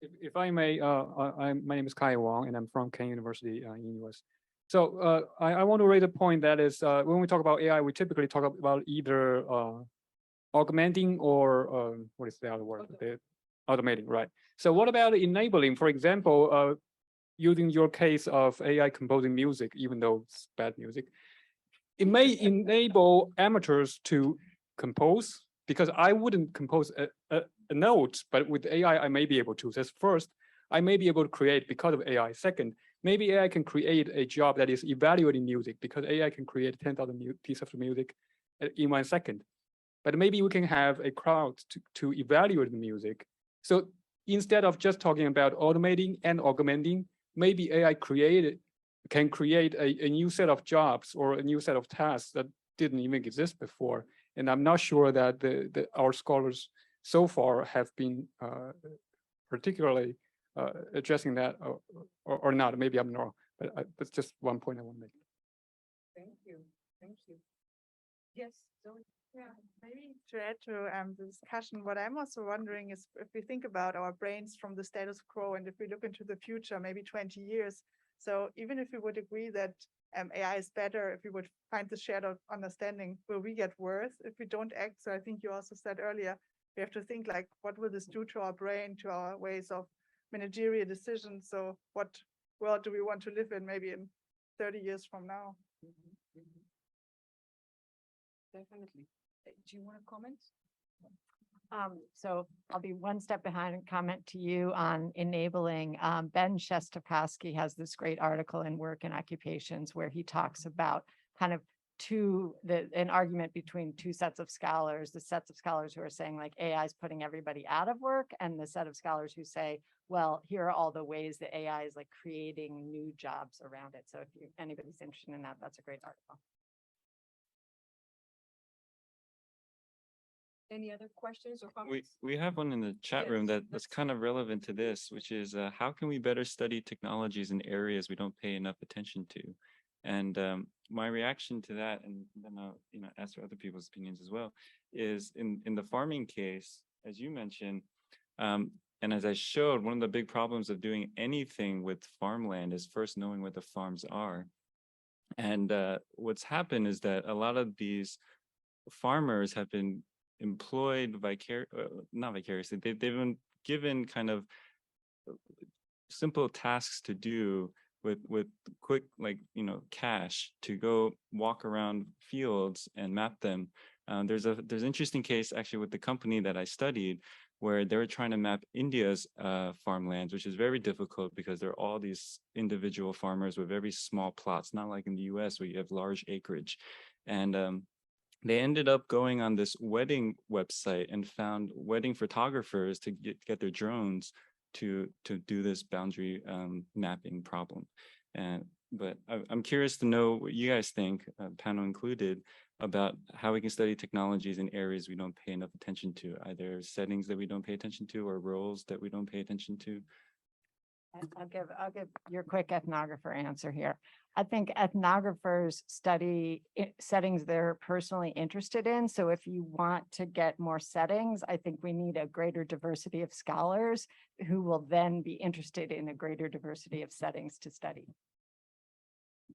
If I may, my name is Kai Wang, and I'm from Kent University in US. So I want to raise a point that is, when we talk about AI, we typically talk about either augmenting or what is the other word? Automating, right? So what about enabling? For example, using your case of AI composing music, even though it's bad music, it may enable amateurs to compose, because I wouldn't compose a note, but with AI, I may be able to. That's first, I may be able to create because of AI. Second, maybe AI can create a job that is evaluating music, because AI can create 10,000 pieces of music in 1 second. But maybe we can have a crowd to evaluate the music. So instead of just talking about automating and augmenting, maybe AI can create a new set of jobs or a new set of tasks that didn't even exist before. And I'm not sure that our scholars so far have been particularly addressing that or not. Maybe I'm wrong, but that's just one point I want to make. Thank you. Thank you. Yes, Zoe. Yeah, maybe to add to the discussion, what I'm also wondering is if we think about our brains from the status quo, and if we look into the future, maybe 20 years. So even if we would agree that AI is better, if we would find the shared understanding, will we get worse if we don't act? So I think you also said earlier, we have to think like, what will this do to our brain, to our ways of managerial decisions? So what world do we want to live in maybe in 30 years from now? Definitely. Do you want to comment? So I'll be one step behind and comment to you on enabling. Ben Shestopowski has this great article in Work and Occupations where he talks about kind of an argument between two sets of scholars, the sets of scholars who are saying like AI is putting everybody out of work, and the set of scholars who say, well, here are all the ways that AI is like creating new jobs around it. So if anybody's interested in that, that's a great article. Any other questions or comments? We have one in the chat room that's kind of relevant to this, which is how can we better study technologies in areas we don't pay enough attention to? And my reaction to that, and then I'll ask for other people's opinions as well, is in the farming case, as you mentioned, and as I showed, one of the big problems of doing anything with farmland is first knowing what the farms are. And what's happened is that a lot of these farmers have been employed not vicariously, they've been given kind of simple tasks to do with quick, like, cash to go walk around fields and map them. There's an interesting case actually with the company that I studied where they were trying to map India's farmlands, which is very difficult because there are all these individual farmers with very small plots, not like in the US where you have large acreage. And they ended up going on this wedding website and found wedding photographers to get their drones to do this boundary mapping problem. But I'm curious to know what you guys think, panel included, about how we can study technologies in areas we don't pay enough attention to, either settings that we don't pay attention to or roles that we don't pay attention to. I'll give your quick ethnographer answer here. I think ethnographers study settings they're personally interested in. So if you want to get more settings, I think we need a greater diversity of scholars who will then be interested in a greater diversity of settings to study.